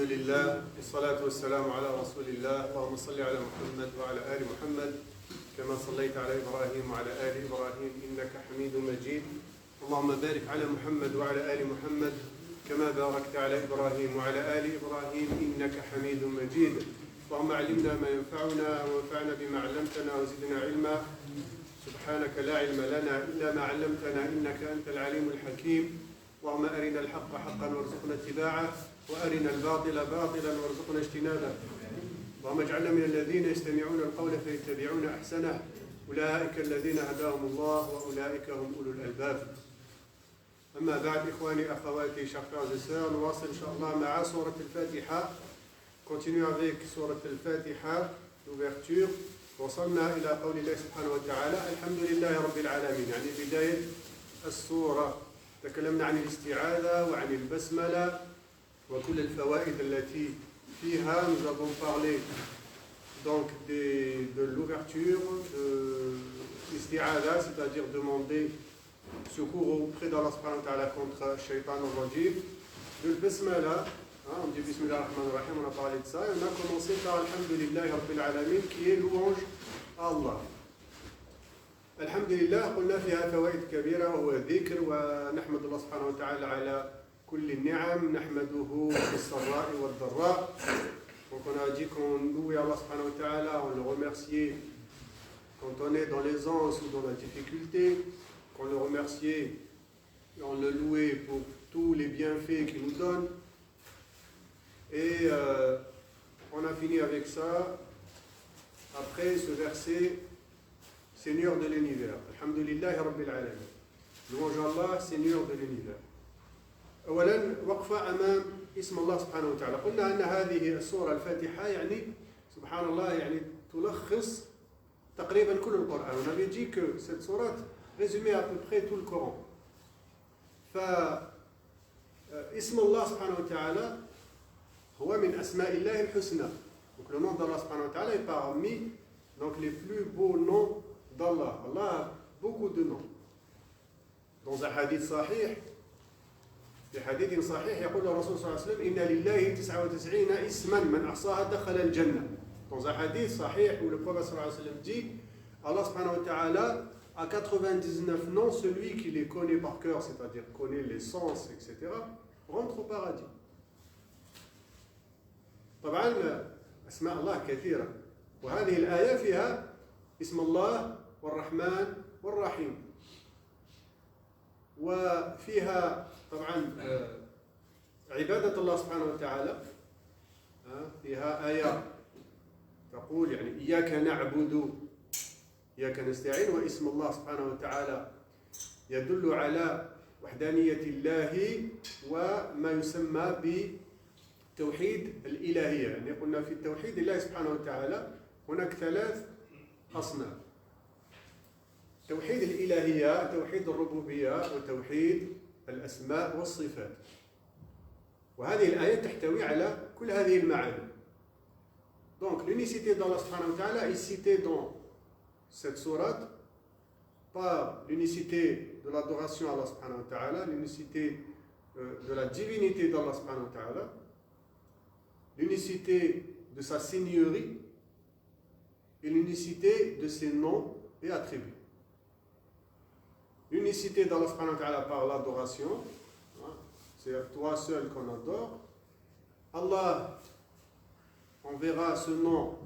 الحمد لله والصلاة والسلام على رسول الله. اللهم صل على محمد وعلى آل محمد كما صليت على إبراهيم وعلى آل إبراهيم إنك حميد مجيد. اللهم بارك على محمد وعلى آل محمد كما باركت على إبراهيم وعلى آل إبراهيم إنك حميد مجيد. اللهم علمنا ما ينفعنا وانفعنا بما علمتنا وزدنا علما. سبحانك لا علم لنا إلا ما علمتنا إنك أنت العليم الحكيم. اللهم أرنا الحق حقا وارزقنا اتباعه وأرنا الباطل باطلا وارزقنا اجتنابه. اللهم اجعلنا من الذين يستمعون القول فيتبعون أحسنه. أولئك الذين هداهم الله وأولئك هم أولو الألباب. أما بعد إخواني أخواتي chers frères et sœurs, نواصل إن شاء الله مع سورة الفاتحة. Continue avec سورة الفاتحة l'ouverture. وصلنا إلى قول الله سبحانه وتعالى الحمد لله رب العالمين، يعني بداية السورة. تكلمنا عن الاستعاذة وعن البسملة وكل الفوائد التي فيها. Nous avons parlé donc de l'ouverture, de l'isti'adha, c'est-à-dire demander secours auprès d'Allah subhanahu wa ta'ala contre Shaitan al-Rajim. De l'basmala, on dit Bismillah ar-Rahman ar-Rahim, on a parlé de ça. Et on a commencé par Alhamdulillahi Rabbil Alamin, qui est louange à Allah. الحمد لله قلنا فيها فوائد كبيرة وهو ذكر، ونحمد الله سبحانه وتعالى على كل النعم، نحمده في السراء والضراء. Donc on a dit qu'on louait Allah subhanahu wa ta'ala, on le remerciait quand on est dans l'aisance ou dans la difficulté, qu'on le remerciait, on le louait pour tous les bienfaits qu'il nous donne. Et on a fini avec ça. Après ce verset, Seigneur de l'univers. Alhamdulillahi Rabbil Alamin. Louange à Allah, Seigneur de l'univers. أولاً وقفة أمام اسم الله سبحانه وتعالى. قلنا أن هذه السورة الفاتحة يعني سبحان الله يعني تلخص تقريبا كل القرآن. On avait dit que cette sourate résumait à peu près tout le Coran. فاسم الله سبحانه وتعالى هو من أسماء الله الحسنى. Donc le nom d'Allah سبحانه وتعالى est parmi donc les plus beaux noms d'Allah. Allah a beaucoup de noms. Dans un hadith sahih, في حديث صحيح يقول الرسول صلى الله عليه وسلم إن لله 99 اسما من أحصاها دخل الجنة. Dans un hadith sahih où le prophète صلى الله عليه وسلم dit Allah subhanahu wa ta'ala a 99 noms, celui qui les connaît par cœur, c'est-à-dire connaît les sens, etc., rentre au paradis. طبعا أسماء الله كثيرة، وهذه الآية فيها اسم الله والرحمن والرحيم، وفيها طبعا عبادة الله سبحانه وتعالى. فيها آية تقول يعني إياك نعبد إياك نستعين، واسم الله سبحانه وتعالى يدل على وحدانية الله وما يسمى بتوحيد الإلهية. يعني قلنا في التوحيد الله سبحانه وتعالى هناك 3 أصناف: توحيد الإلهية، توحيد الربوبية، وتوحيد الأسماء والصفات. وهذه الآية تحتوي على كل هذه المعاني. Donc l'unicité d'Allah subhanahu wa ta'ala est citée dans cette sourate par l'unicité de l'adoration à Allah subhanahu wa ta'ala, l'unicité de la divinité d'Allah subhanahu wa ta'ala, l'unicité de sa seigneurie et l'unicité de ses noms et attributs. L'unicité d'Allah subhanahu wa ta'ala par l'adoration, c'est toi seul qu'on adore. Allah, on verra ce nom,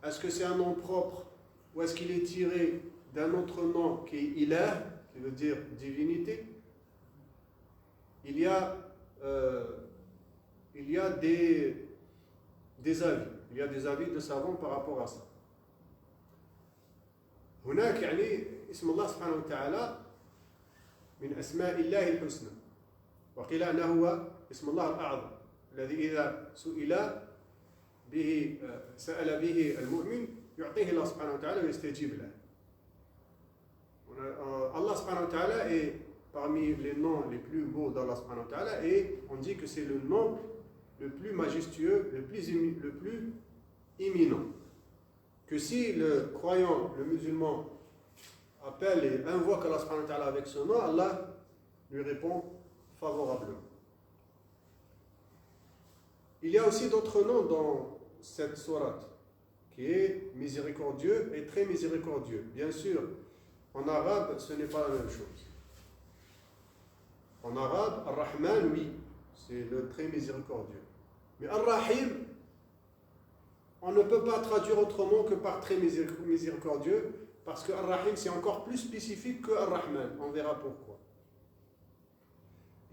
est-ce que c'est un nom propre ou est-ce qu'il est tiré d'un autre nom qui est Ilah, qui veut dire divinité. Il y a des avis, il y a des avis de savants par rapport à ça. هناك يعني اسم الله سبحانه وتعالى من أسماء الله الحسنى، وقيل أنه هو اسم الله الأعظم الذي إذا سأل به المؤمن يعطيه الله سبحانه وتعالى ويستجيب له. Allah subhanahu wa ta'ala est parmi les noms les plus beaux d'Allah subhanahu wa ta'ala, et on dit que c'est le nom le plus majestueux, le plus imminent. Que si le croyant, le musulman, appelle et invoque Allah subhanahu wa ta'ala avec ce nom, Allah lui répond favorablement. Il y a aussi d'autres noms dans cette sourate, qui est miséricordieux et très miséricordieux. Bien sûr, en arabe, ce n'est pas la même chose. En arabe, Ar-Rahman, oui, c'est le très miséricordieux. Mais Ar-Rahim, on ne peut pas traduire autrement que par très miséricordieux, parce que Ar-Rahim, c'est encore plus spécifique que Ar-Rahman. On verra pourquoi.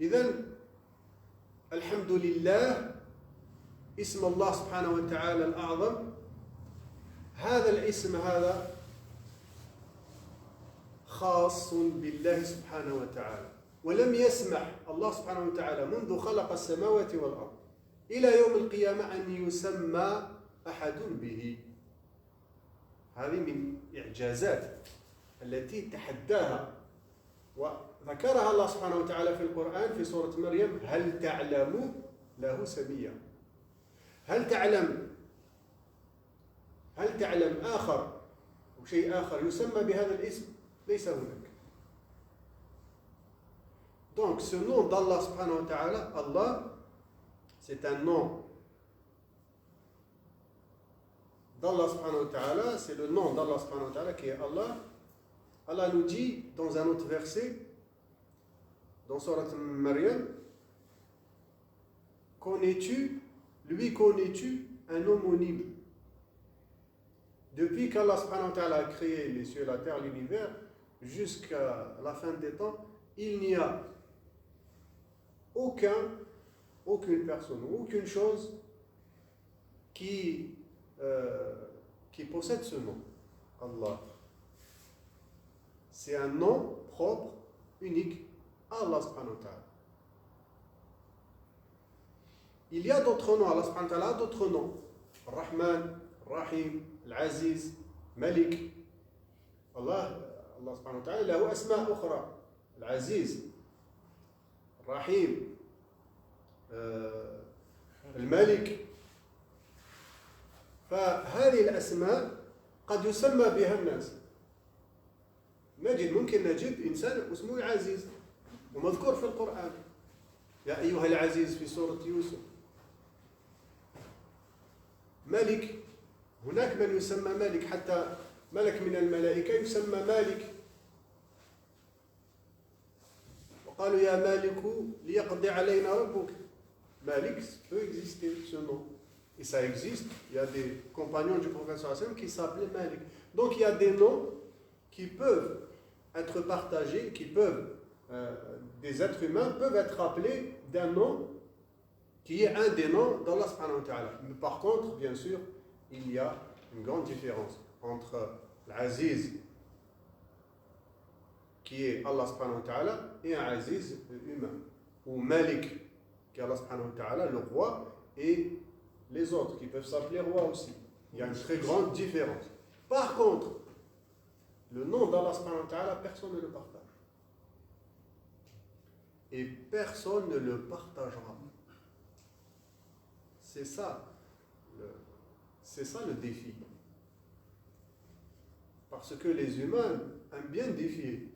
إذن الحمد لله اسم الله سبحانه وتعالى الأعظم. هذا الاسم هذا خاص بالله سبحانه وتعالى، ولم يسمح الله سبحانه وتعالى منذ خلق السماوات والأرض إلى يوم القيامة أن يسمى أحد به. هذه من إعجازات التي تحداها وذكرها الله سبحانه وتعالى في القرآن في سورة مريم: هل تعلم له سميا. هل تعلم آخر أو شيء آخر يسمى بهذا الاسم؟ ليس هناك. Donc ce nom d'Allah subhanahu wa ta'ala, Allah, c'est un nom d'Allah subhanahu wa ta'ala, c'est le nom d'Allah subhanahu wa ta'ala qui est Allah. Allah nous dit dans un autre verset, dans Surat Maryam: connais-tu un homonyme? Depuis qu'Allah subhanahu wa ta'ala a créé les cieux, la terre, l'univers, jusqu'à la fin des temps, il n'y a aucune personne, aucune chose qui possède ce nom, Allah. C'est un nom propre, unique à Allah subhanahu wa ta'ala. Il y a d'autres noms, Allah subhanahu wa ta'ala a d'autres noms: Rahman, Rahim, Al-Aziz, Malik. Allah subhanahu wa ta'ala له أسماء أخرى: العزيز، الرحيم، الملك. فهذه الأسماء قد يسمى بها الناس. ممكن نجد إنسان اسمه العزيز ومذكور في القرآن: يا أيها العزيز في سورة يوسف. ملك، هناك من يسمى ملك، حتى ملك من الملائكة يسمى مالك. وقالوا يا مالك ليقضي علينا ربك. Malik peut exister, ce nom. Et ça existe. Il y a des compagnons du prophète sallallahu alayhi wa sallam qui s'appelaient Malik. Donc il y a des noms qui peuvent être partagés, des êtres humains peuvent être appelés d'un nom qui est un des noms d'Allah subhanahu wa ta'ala. Mais par contre, bien sûr, il y a une grande différence entre l'Aziz, qui est Allah subhanahu wa ta'ala, et un Aziz humain, ou Malik, qui est Allah subhanahu wa ta'ala, le roi, et les autres qui peuvent s'appeler roi aussi. Il y a une très grande différence. Par contre, le nom d'Allah subhanahu wa ta'ala, personne ne le partage. Et personne ne le partagera. C'est ça le défi. Parce que les humains aiment bien défier.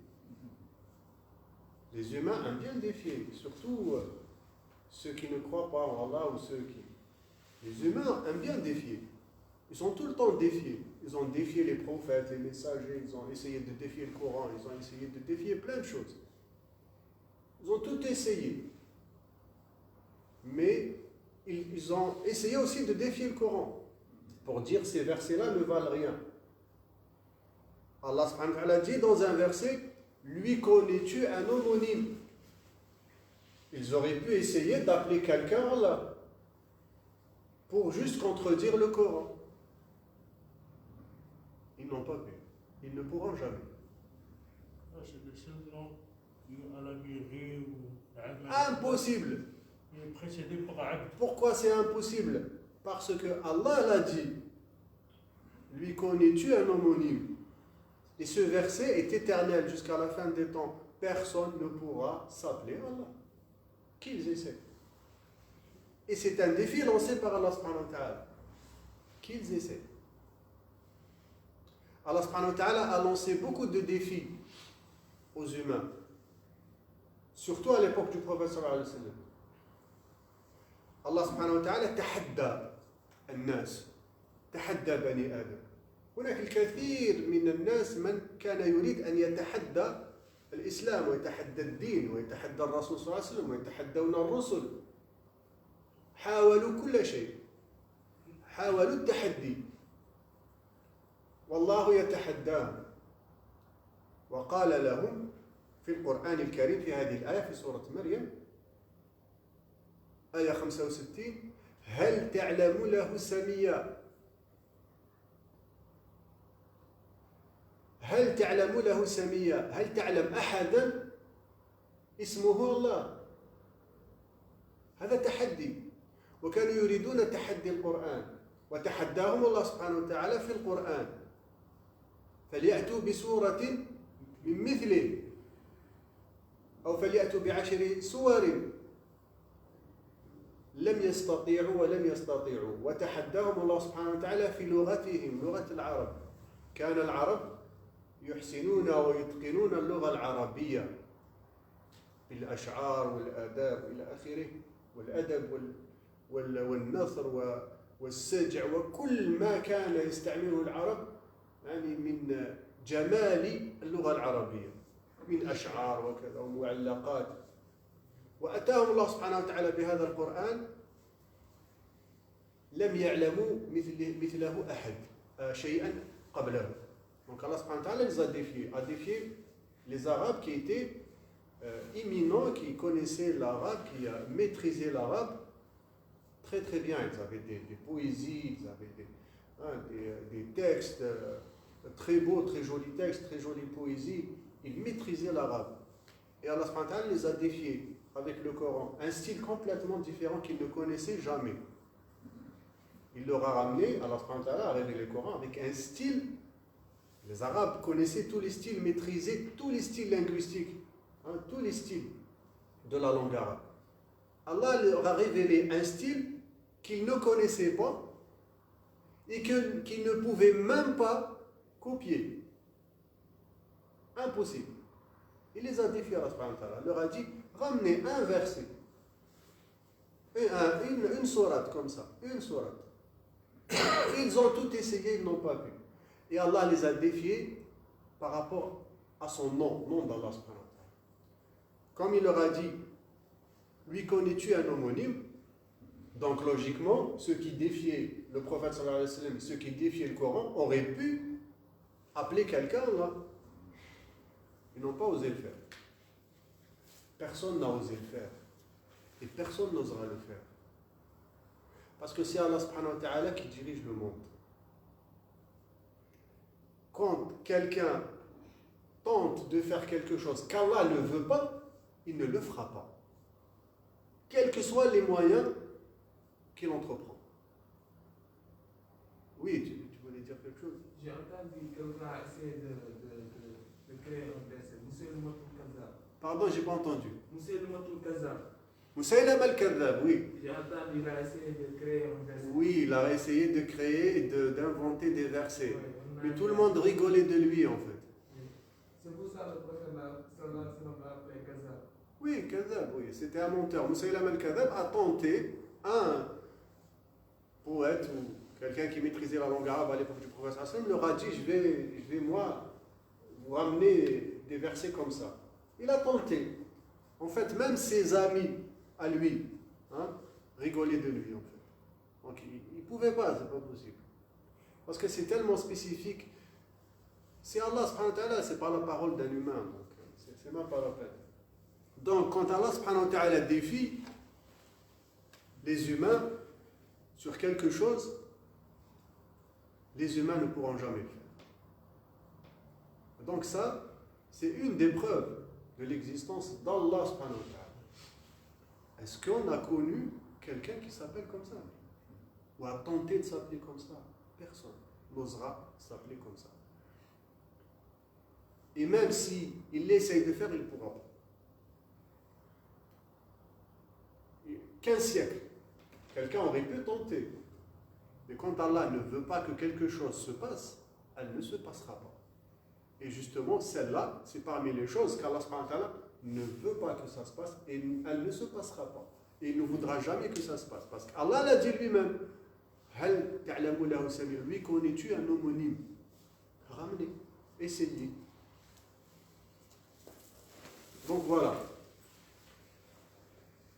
Les humains aiment bien défier, surtout ceux qui ne croient pas en Allah ou ceux qui... Les humains aiment bien défier. Ils sont tout le temps défiés. Ils ont défié les prophètes, les messagers, ils ont essayé de défier le Coran, ils ont essayé de défier plein de choses. Ils ont tout essayé. Mais ils ont essayé aussi de défier le Coran pour dire ces versets-là ne valent rien. Allah subhanahu wa ta'ala dit dans un verset: lui connais-tu un homonyme? Ils auraient pu essayer d'appeler quelqu'un Allah pour juste contredire le Coran. Ils n'ont pas pu. Ils ne pourront jamais. C'est des seuls noms à la mairie ou... Impossible. Il est précédé par Abd. Pourquoi c'est impossible? Parce que Allah l'a dit. Lui connais-tu un homonyme? Et ce verset est éternel jusqu'à la fin des temps. Personne ne pourra s'appeler Allah. Qu'ils essaient. Et c'est un défi lancé par Allah subhanahu wa ta'ala. Qu'ils essaient. Allah subhanahu wa ta'ala a lancé beaucoup de défis aux humains. Surtout à l'époque du prophète sallallahu alayhi wa sallam. الله سبحانه وتعالى تحدى الناس، تحدى بني آدم. هناك الكثير من الناس من كان يريد أن يتحدى الإسلام ويتحدى الدين ويتحدى الرسول صلى الله عليه وسلم ويتحدون الرسل. حاولوا كل شيء، حاولوا التحدي، والله يتحداهم وقال لهم في القرآن الكريم في هذه الآية في سورة مريم آية 65: هل تعلم له سميا؟ هل تعلم له سميا؟ هل تعلم أحدا اسمه الله؟ هذا تحدي، وكانوا يريدون تحدي القرآن، وتحداهم الله سبحانه وتعالى في القرآن: فليأتوا بسورة من مثله أو فليأتوا ب10 سور. لم يستطيعوا ولم يستطيعوا، وتحداهم الله سبحانه وتعالى في لغتهم، لغة العرب. كان العرب يحسنون ويتقنون اللغة العربية بالأشعار والآداب إلى آخره، والأدب والنثر والسجع وكل ما كان يستعمله العرب، يعني من جمال اللغة العربية من أشعار وكذا ومعلقات. وأتاهم الله سبحانه وتعالى بهذا القرآن لم يعلموا مثله أحد شيئا قبله. Donc Allah subhanahu wa ta'ala les a défiés les Arabes qui étaient éminents, qui connaissaient l'arabe, qui maîtrisaient l'arabe très très bien. Ils avaient des poésies, ils avaient des textes très beaux, très jolis textes, très jolies poésies. Ils maîtrisaient l'arabe. Et Allah subhanahu wa ta'ala les a défiés avec le Coran, un style complètement différent qu'ils ne connaissaient jamais. Il leur a ramené, Allah subhanahu wa ta'ala a révélé le Coran avec un style. Les Arabes connaissaient tous les styles, maîtrisaient tous les styles linguistiques, tous les styles de la langue arabe. Allah leur a révélé un style qu'ils ne connaissaient pas et qu'ils ne pouvaient même pas copier. Impossible. Il les a défiés, Allah subhanahu wa ta'ala. Il leur a dit: ramenez un verset, une sourate comme ça, une sourate. Ils ont tout essayé, ils n'ont pas pu. Et Allah les a défiés par rapport à son nom d'Allah subhanahu wa ta'ala. Comme il leur a dit: lui connais-tu un homonyme? Donc logiquement, ceux qui défiaient le prophète sallallahu alayhi wa sallam, ceux qui défiaient le Coran, auraient pu appeler quelqu'un là. Ils n'ont pas osé le faire. Personne n'a osé le faire. Et personne n'osera le faire. Parce que c'est Allah subhanahu wa ta'ala qui dirige le monde. Quand quelqu'un tente de faire quelque chose qu'Allah ne veut pas, il ne le fera pas. Quels que soient les moyens qu'il entreprend. Oui, tu voulais dire quelque chose? J'ai entendu quelqu'un essayer de créer un verset. Musaylamatul Kazzab. Pardon, j'ai pas entendu. Musaylamatul Kazzab. Musaylama al-Kadhab, oui. J'ai entendu, il a essayé de créer un verset. Oui, il a essayé de créer et d'inventer des versets. Ouais, mais tout le monde rigolait de lui en fait. C'est pour ça le prophète sallallahu alayhi wa sallam l'a appelé Kazzab. Oui, Kadhab, oui. C'était un menteur. Musaylama al-Kadhab a tenté, un poète ou quelqu'un qui maîtrisait la langue arabe à l'époque du prophète sallallahu alayhi wa sallam, leur a dit: je vais moi vous ramener des versets comme ça. Il a tenté. En fait, même ses amis à lui rigolaient de lui en fait. Donc il ne pouvait pas, c'est pas possible. Parce que c'est tellement spécifique. C'est Allah subhanahu wa ta'ala, c'est pas la parole d'un humain. Donc c'est même pas la peine. Donc quand Allah subhanahu wa ta'ala défie les humains sur quelque chose, les humains ne pourront jamais le faire. Donc ça, c'est une des preuves de l'existence d'Allah subhanahu wa ta'ala. Est-ce qu'on a connu quelqu'un qui s'appelle comme ça? Ou a tenté de s'appeler comme ça? Personne n'osera s'appeler comme ça. Et même si il essaye de faire, il ne pourra pas. 15 siècles, quelqu'un aurait pu tenter. Mais quand Allah ne veut pas que quelque chose se passe, elle ne se passera pas. Et justement, celle-là, c'est parmi les choses qu'Allah subhanahu wa ta'ala ne veut pas que ça se passe et elle ne se passera pas. Et il ne voudra jamais que ça se passe. Parce qu'Allah l'a dit lui-même. Hal ta'lamu lahu samir. Lui, connais-tu un homonyme? Ramenez, essayez. Donc voilà.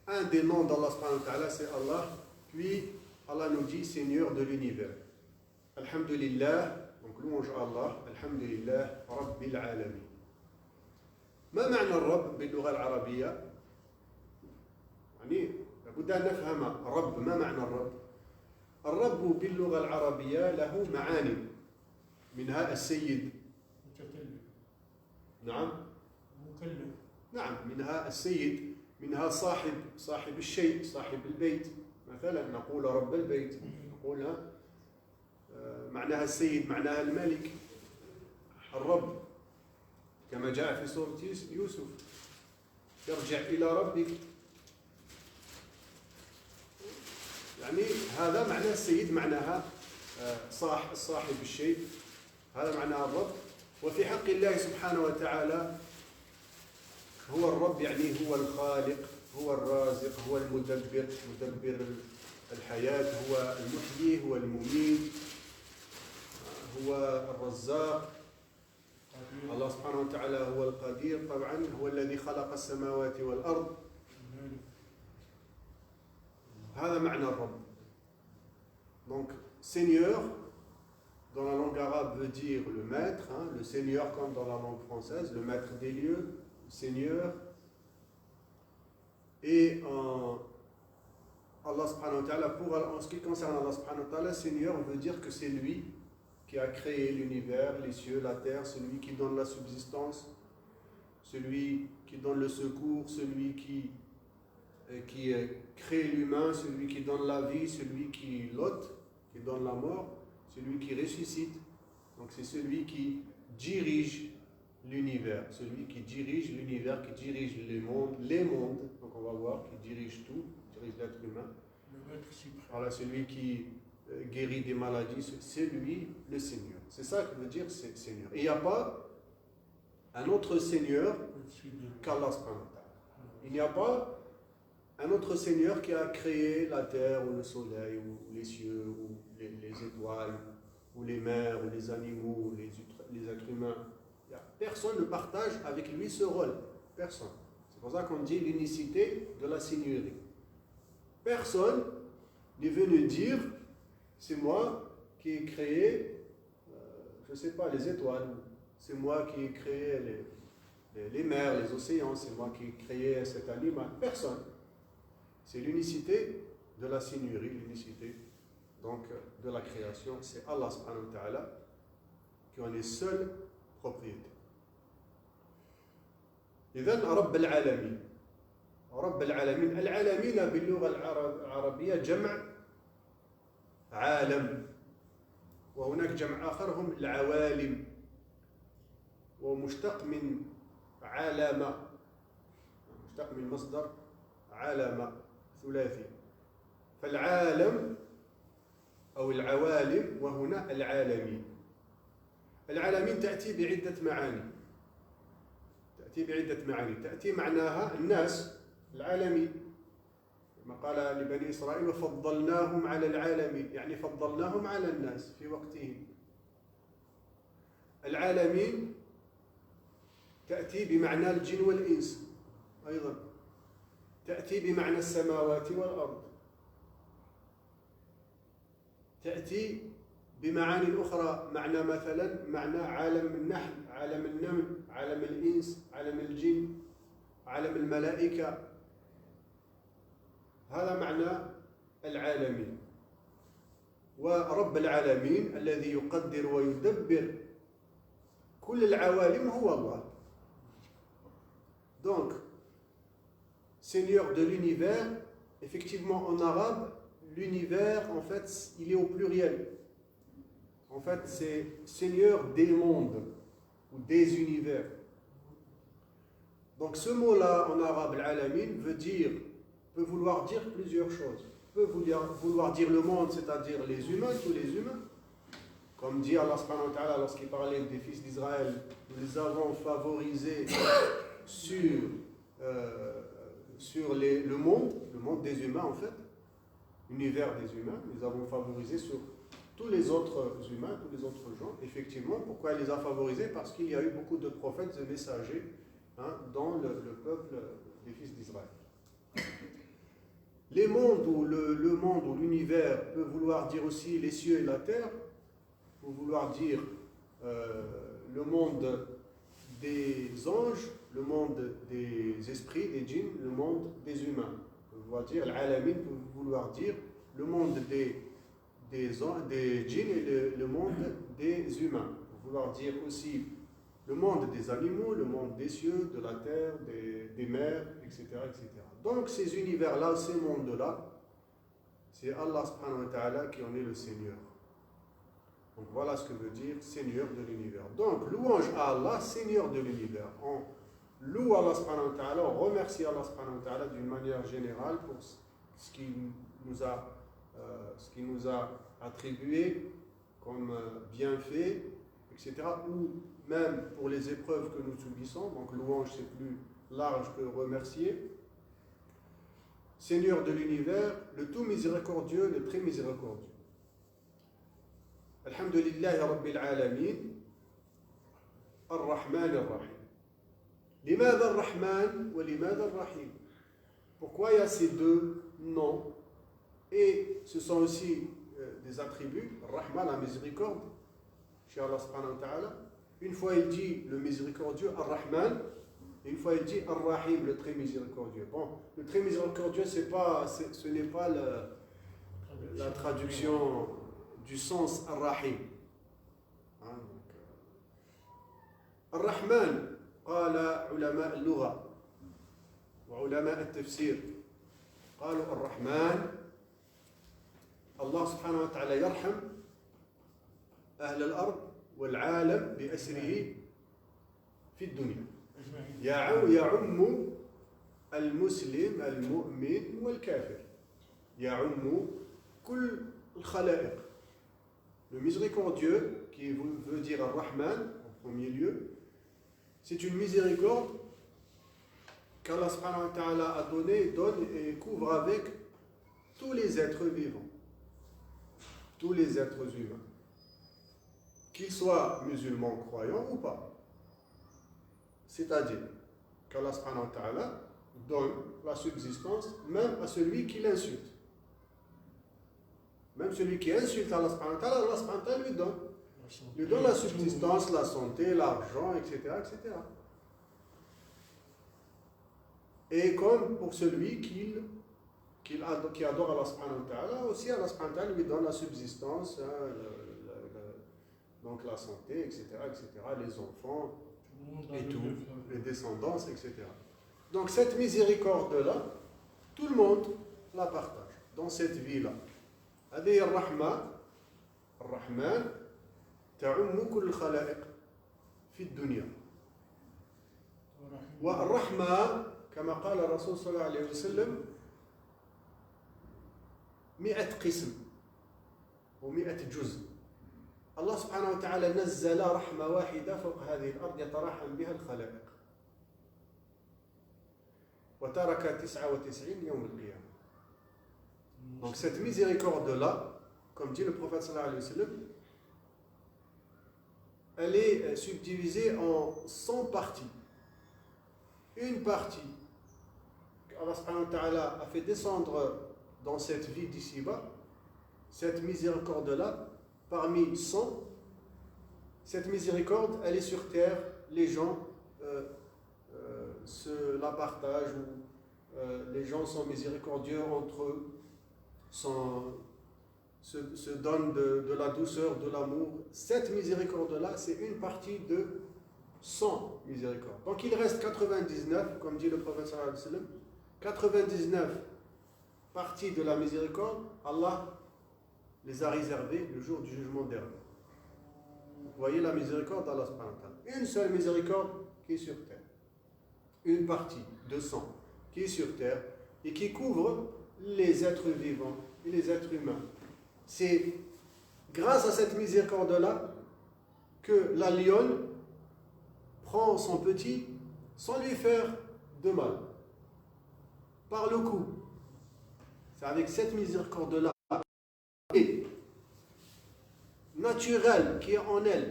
Un des noms d'Allah subhanahu wa ta'ala, c'est Allah. Puis Allah nous dit Seigneur de l'univers. Alhamdulillah, donc louange à Allah. Alhamdulillah, Rabbil alamin. ما معنى الرب باللغة العربية؟ يعني لابد أن نفهم الرب. ما معنى الرب؟ الرب باللغة العربية له معاني منها السيد. متكلم. نعم. مكلف. نعم منها السيد، منها صاحب الشيء، صاحب البيت. مثلا نقول رب البيت، نقول معناها السيد، معناها الملك. الرب كما جاء في سورة يوسف ارجع إلى ربك. يعني هذا معناه السيد، معناها صاحب الشيء، هذا معناه الرب. وفي حق الله سبحانه وتعالى هو الرب، يعني هو الخالق، هو الرازق، هو المدبر، مدبر الحياة، هو المحيي، هو المميت، هو الرزاق. الله سبحانه وتعالى هو القدير طبعا، هو الذي خلق السماوات والأرض. هذا معنى الرب. Donc Seigneur dans la langue arabe veut dire le maître, le Seigneur comme dans la langue française, le maître des lieux, le Seigneur. Et Allah subhanahu wa ta'ala, en ce qui concerne Allah subhanahu wa ta'ala, Seigneur veut dire que c'est lui qui a créé l'univers, les cieux, la terre, celui qui donne la subsistance, celui qui donne le secours, celui qui crée l'humain, celui qui donne la vie, celui qui l'ôte, qui donne la mort, celui qui ressuscite. Donc c'est celui qui dirige l'univers, celui qui dirige l'univers, qui dirige les mondes, donc on va voir, qui dirige tout, qui dirige l'être humain. Voilà, celui qui guérit des maladies, c'est lui le Seigneur. C'est ça que veut dire c'est Seigneur. Et il n'y a pas un autre Seigneur qu'Allah subhanahu wa ta'ala. Il n'y a pas un autre Seigneur qui a créé la terre ou le soleil ou les cieux ou les étoiles ou les mers ou les animaux ou les êtres humains. Personne ne partage avec lui ce rôle. Personne. C'est pour ça qu'on dit l'unicité de la seigneurie. Personne n'est venu dire c'est moi qui ai créé, je ne sais pas, les étoiles. C'est moi qui ai créé les mers, les océans. C'est moi qui ai créé cet animal. Personne. C'est l'unicité de la seigneurie, l'unicité donc de la création. C'est Allah subhanahu wa ta'ala qui en est seul propriétaire. إذن رب العالمين. رب العالمين. العالمين باللغة العربية جمع عالم، وهناك جمع آخر هم العوالم، ومشتق من عالم، مشتق من مصدر عالم ثلاثي. فالعالم أو العوالم، وهنا العالمين. العالمين تأتي بعدة معاني. تأتي معناها الناس، العالمين، كما قال لبني إسرائيل وفضلناهم على العالمين، يعني فضلناهم على الناس في وقتهم. العالمين تأتي بمعنى الجن والإنس أيضا، تأتي بمعنى السماوات والأرض، تأتي بمعاني أخرى، معنى مثلا معنى عالم النحل، عالم النمل، عالم الإنس، عالم الجن، عالم الملائكة. هذا معنى العالمين. ورب العالمين الذي يقدر ويدبر كل العوالم هو الله. Donc, Seigneur de l'univers, effectivement en arabe, l'univers en fait il est au pluriel. En fait, c'est Seigneur des mondes ou des univers. Donc ce mot-là en arabe, al-alamin, peut vouloir dire plusieurs choses. Peut vouloir dire le monde, c'est-à-dire les humains, tous les humains. Comme dit Allah subhanahu wa ta'ala lorsqu'il parlait des fils d'Israël, nous les avons favorisés sur le monde des humains en fait, l'univers des humains, les avons favorisés sur tous les autres humains, tous les autres gens. Effectivement, pourquoi il les a favorisés? Parce qu'il y a eu beaucoup de prophètes et messagers dans le peuple des fils d'Israël. Les mondes ou le monde ou l'univers peut vouloir dire aussi les cieux et la terre, peut vouloir dire le monde des anges, le monde des esprits, des djinns, le monde des humains. Peut vouloir dire l'alamin, peut vouloir dire le monde des djinns et le monde des humains. Peut vouloir dire aussi le monde des animaux, le monde des cieux, de la terre, des mers, etc., etc. Donc ces univers-là, ces mondes-là, c'est Allah subhanahu wa ta'ala qui en est le Seigneur. Donc voilà ce que veut dire Seigneur de l'univers. Donc louange à Allah, Seigneur de l'univers. On loue Allah subhanahu wa ta'ala, on remercie Allah subhanahu wa ta'ala d'une manière générale pour ce qu'il nous a attribué comme bienfait, etc. Ou même pour les épreuves que nous subissons. Donc louange c'est plus large que remercier. Seigneur de l'univers, le tout miséricordieux, le très miséricordieux. Alhamdulillahi Rabbil Alamin, Ar-Rahman Ar-Rahim. Limada Ar-Rahman wa Limada Ar-Rahim. Pourquoi il y a ces deux noms? Et ce sont aussi des attributs. Ar-Rahman, la miséricorde, chez Allah subhanahu wa ta'ala. Une fois il dit le miséricordieux, Ar-Rahman. Une fois il dit Ar-Rahim, le très miséricordieux. Bon, le très miséricordieux, ce n'est pas la traduction du sens Ar-Rahim. Ar-Rahman, قال علماء اللغة وعلماء التفسير قالوا الرحمن الله سبحانه وتعالى يرحم أهل الأرض والعالم بأسره في الدنيا. يعم المسلم المؤمن والكافر. يعم كل الخلائق. Le miséricordieux, qui veut dire Ar-Rahman, en premier lieu, c'est une miséricorde qu'Allah subhanahu wa ta'ala a donné, donne et couvre avec tous les êtres vivants, tous les êtres humains, qu'ils soient musulmans croyants ou pas. C'est-à-dire qu'Allah subhanahu wa ta'ala donne la subsistance même à celui qui l'insulte. Même celui qui insulte Allah subhanahu wa ta'ala, Allah subhanahu wa ta'ala lui donne la subsistance, la santé, l'argent, etc., etc. Et comme pour celui qui adore Allah subhanahu wa ta'ala, aussi Allah subhanahu wa ta'ala lui donne la subsistance, donc la santé, etc., etc., les enfants, et tout, les descendances, etc. Donc cette miséricorde-là, tout le monde la partage dans cette vie-là. هذه الرحمة الرحمن تعم كل الخلائق في الدنيا. والرحمة كما قال الرسول صلى الله عليه وسلم 100 قسم و100 جزء. الله سبحانه وتعالى نزل رحمة واحدة فوق هذه الأرض يترحم بها الخلائق وترك 99 يوم القيامة. Donc cette miséricorde-là, comme dit le prophète sallallahu alayhi wa sallam, elle est subdivisée en 100 parties. Une partie qu'Allah subhanahu wa ta'ala a fait descendre dans cette vie d'ici-bas, cette miséricorde-là, parmi 100, cette miséricorde, elle est sur terre, les gens se la partagent, ou les gens sont miséricordieux entre eux, se donnent de la douceur, de l'amour. Cette miséricorde-là, c'est une partie de 100 miséricordes. Donc il reste 99, comme dit le prophète sallallahu alayhi wa sallam, 99 parties de la miséricorde, Allah les a réservées le jour du jugement dernier. Vous voyez la miséricorde d'Allah subhanahu wa ta'ala. Une seule miséricorde qui est sur terre. Une partie de 100 qui est sur terre et qui couvre les êtres vivants et les êtres humains. C'est grâce à cette miséricorde-là que la lionne prend son petit sans lui faire de mal. par le coup. C'est avec cette miséricorde-là naturelle qui est en elle.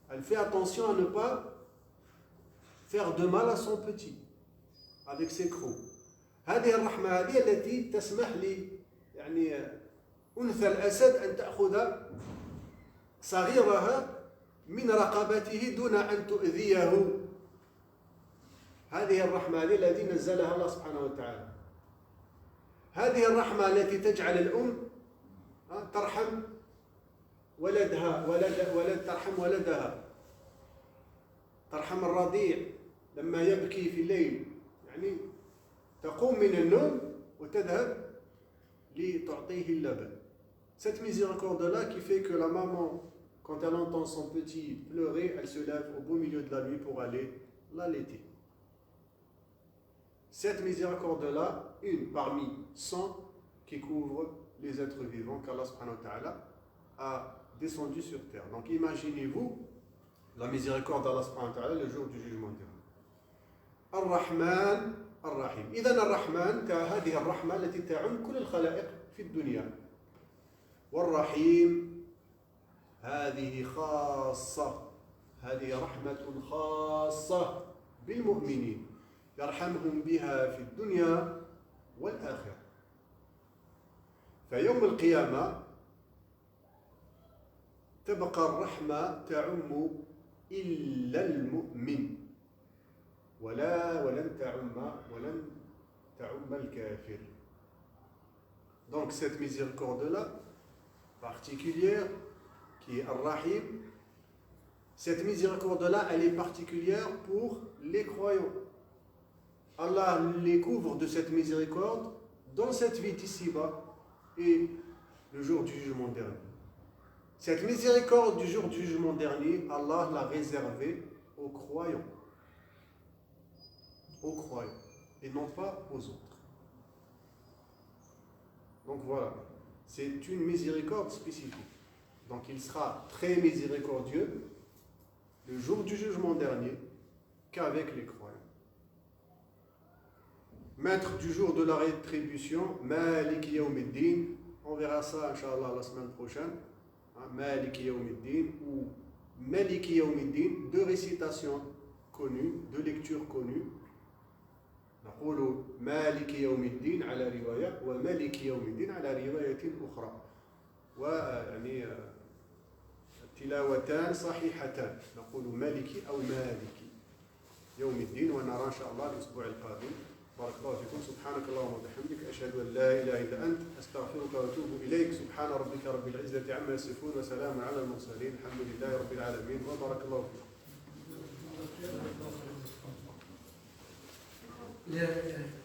Elle fait attention à ne pas faire de mal à son petit avec ses crocs. هذه الرحمة هذه التي تسمح لي يعني أنثى الأسد أن تأخذ صغيرها من رقبته دون أن تؤذيه. هذه الرحمة هذه التي نزلها الله سبحانه وتعالى. هذه الرحمة التي تجعل الأم ترحم ولدها ترحم ولدها، ترحم الرضيع لما يبكي في الليل، يعني تقوم من النوم وتذهب لتعطيه اللبن. Cette miséricorde-là qui fait que la maman, quand elle entend son petit pleurer, elle se lève au beau milieu de la nuit pour aller l'allaiter. Cette miséricorde-là, une parmi 100 qui couvre les êtres vivants qu'Allah subhanahu wa ta'ala a descendu sur terre. Donc imaginez-vous la miséricorde d'Allah subhanahu wa ta'ala le jour du jugement dernier. Ar-Rahman, Ar-Rahim. إذن الرحمن كهذه الرحمة التي تعم كل الخلائق في الدنيا. والرحيم هذه خاصة، هذه رحمة خاصة بالمؤمنين يرحمهم بها في الدنيا والآخرة. فيوم القيامة تبقى الرحمة تعم إلا المؤمن ولن تعم الكافر. Donc cette miséricorde-là particulière qui est Ar-Rahim, cette miséricorde-là elle est particulière pour les croyants. Allah les couvre de cette miséricorde dans cette vie ici-bas et le jour du jugement dernier. Cette miséricorde du jour du jugement dernier, Allah l'a réservée aux croyants. Aux croyants et non pas aux autres. Donc voilà, c'est une miséricorde spécifique. Donc il sera très miséricordieux le jour du jugement dernier qu'avec les croyants. Maître du jour de la rétribution, Maliki Yawmiddin, on verra ça Inch'Allah la semaine prochaine. Maliki Yawmiddin ou Maliki Yawmiddin, deux récitations connues, deux lectures connues. نقول مالك يوم الدين على رواية ومالك يوم الدين على رواية أخرى، ويعني تلاوتان صحيحتان، نقول مالكي أو مالكي يوم الدين، ونرى إن شاء الله الأسبوع القادم. بارك الله فيكم. سبحانك اللهم وبحمدك أشهد أن لا إله إلا أنت أستغفرك وأتوب إليك. سبحان ربك رب العزة عما يصفون وسلام على المرسلين الحمد لله رب العالمين وبارك الله فيكم. Yeah.